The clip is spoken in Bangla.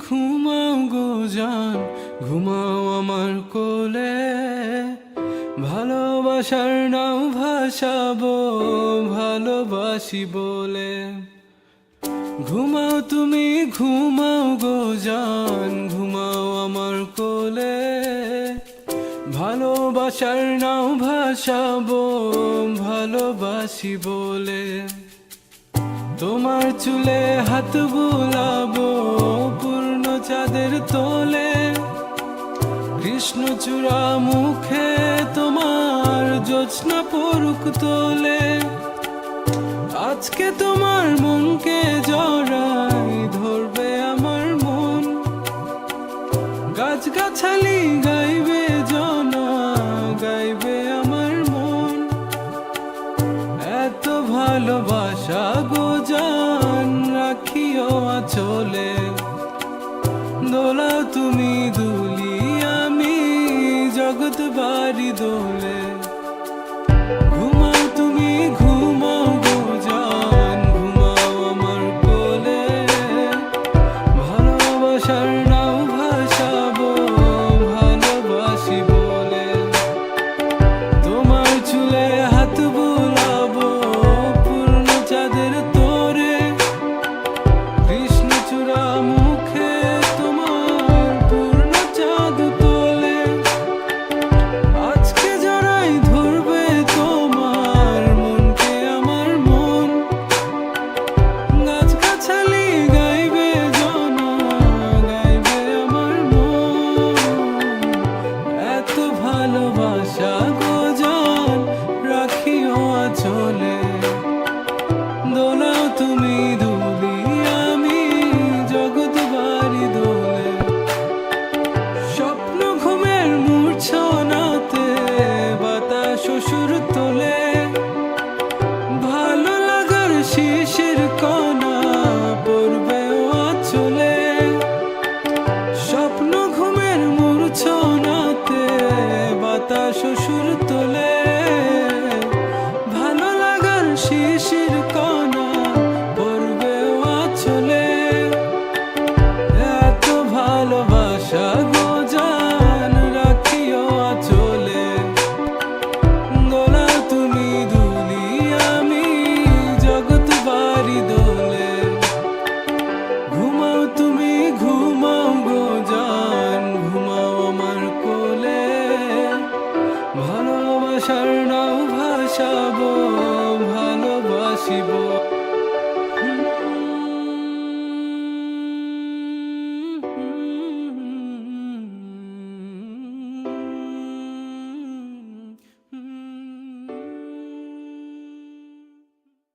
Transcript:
ঘুমাও গো জান, ঘুমাও আমার কোলে। ভালোবাসার নাও ভাসাবো ভালোবাসি বলে। ঘুমাও তুমি ঘুমাও গো জান, ঘুমাও আমার কোলে। ভালোবাসার নাও ভাসাবো ভালোবাসি বলে। তোমার চুলে হাত বুলাবো পূর্ণ চাঁদের তোলে। কৃষ্ণচূড়া মুখে তোমার জ্যোৎস্না পড়ুক তোলে। আজকে তোমার মনকে জড়াই ধরবে আমার মন। গাছগাছালি গাইবে জনা, গাইবে আমার মন। এত ভালোবাসা গো জান, রাখিও আঁচলে। দোলাও তুমি দুলি, আমি জগৎ বাড়ি দোলে। ঘুমাও তুমি ঘুমাও গো জান, ঘুমাও আমার কোলে। ভালোবাসার নাও ভাসাবো ভালোবাসি বলে। তোমার চুলে হাত বুলাবো পূর্ণ চাঁদের তোরে। কৃষ্ণচূড়া মুখে তোমার পূর্ণ চাঁদ তোলে। আজকে জড়াই ধরবে তোমার মনকে আমার মন। গাছগাছালি গাইবে জনা, গাইবে আমার মন। এত ভালোবাসা গো জান, রাখিও আঁচলে। দোলাও তুমি দুলি, আমি জগৎ বাড়ি দোলে। স্বপ্ন ঘুমের মূর্ছনাতে বাতাস সুর তোলে। ভালো লাগার শিশির কণা পড়বে আঁচলে। স্বপ্ন ঘুমের মূর্ছনাতে বাতাস সুর তোলে। ভালো লাগার শিশির কণা পড়বে আঁচলে। এত ভালোবাসা গো জান, রাখিও আঁচলে। দোলাও তুমি দুলি, আমি জগৎ বাড়ি দোলে। ঘুমাও তুমি ঘুমাও গো জান, ঘুমাও আমার কোলে। ভালোবাসার